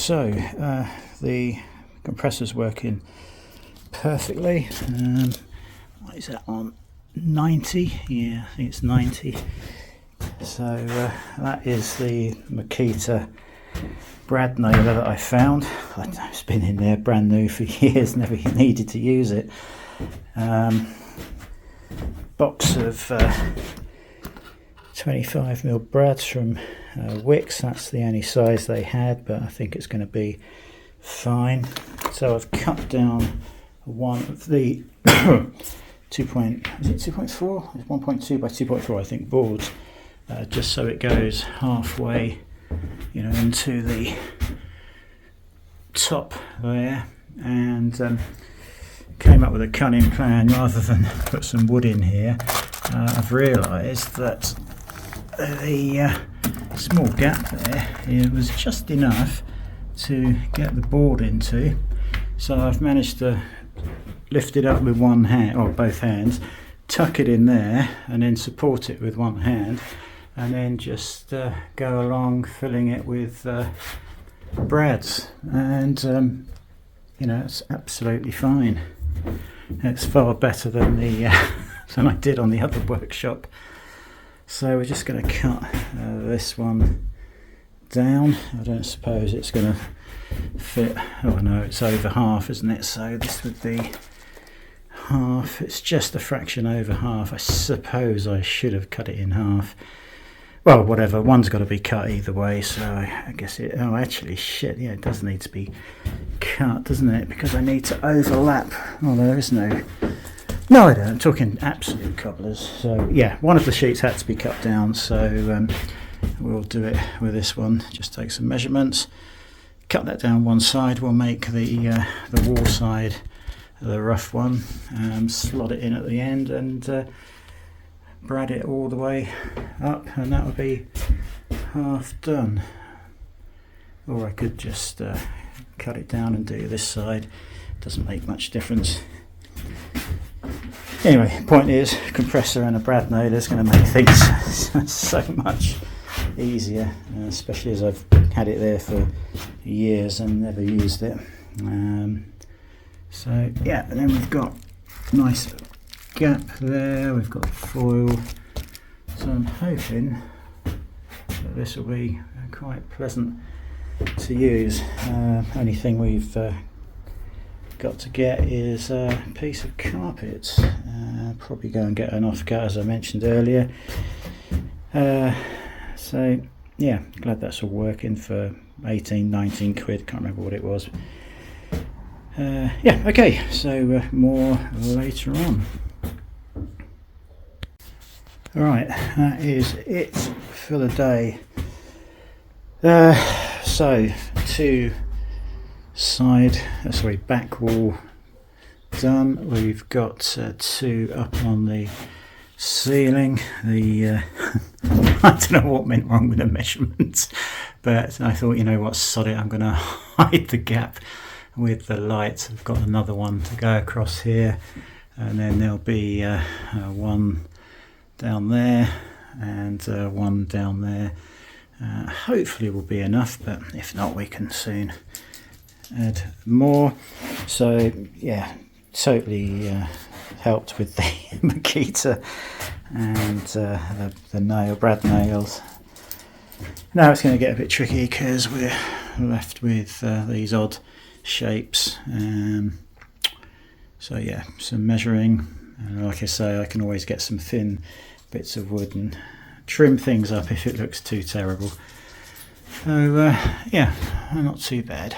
So the compressor's working perfectly. What is that on? 90? Yeah, I think it's 90. So that is the Makita Brad nailer that I found. It's been in there brand new for years, never needed to use it. Box of 25mm Brads from Wicks. That's the only size they had, but I think it's going to be fine. So I've cut down one of the 2.4? It's 1.2 by 2.4, I think, boards, just so it goes halfway, into the top there, and came up with a cunning plan. Rather than put some wood in here, I've realised that the small gap there, it was just enough to get the board into, so I've managed to lift it up with one hand, or both hands, tuck it in there, and then support it with one hand, and then just go along filling it with Brads, and it's absolutely fine. It's far better than the than I did on the other workshop. So we're just going to cut this one down. I don't suppose it's going to fit. Oh no, it's over half, isn't it? So this would be half. It's just a fraction over half. I suppose I should have cut it in half. Well, whatever, one's got to be cut either way, so I guess it... Oh, actually, shit, yeah, it does need to be cut, doesn't it? Because I need to overlap. Oh, there is no... No, I don't. I'm talking absolute cobblers. So, yeah, one of the sheets had to be cut down, so we'll do it with this one. Just take some measurements, cut that down one side. We'll make the wall side the rough one, slot it in at the end, and brad it all the way up, and that would be half done. Or I could just cut it down and do this side. Doesn't make much difference. Anyway, point is, compressor and a Brad nailer is going to make things so much easier, especially as I've had it there for years and never used it. So yeah, and then we've got a nice gap there, we've got foil, so I'm hoping that this will be quite pleasant to use. Only thing we've got to get is a piece of carpet. Probably go and get an offcut, as I mentioned earlier. So yeah, glad that's all working for 18-19 quid, can't remember what it was. Yeah, okay, so more later on. Alright, that is it for the day. So, back wall done. We've got two up on the ceiling. I don't know what went wrong with the measurements, but I thought, what, sod it, I'm going to hide the gap with the light. I've got another one to go across here, and then there'll be one down there and one down there. Hopefully will be enough, but if not, we can soon add more. So yeah, totally helped with the Makita and the Brad nails. Now it's going to get a bit tricky because we're left with these odd shapes. So yeah, some measuring, and like I say, I can always get some thin bits of wood and trim things up if it looks too terrible. So yeah, not too bad.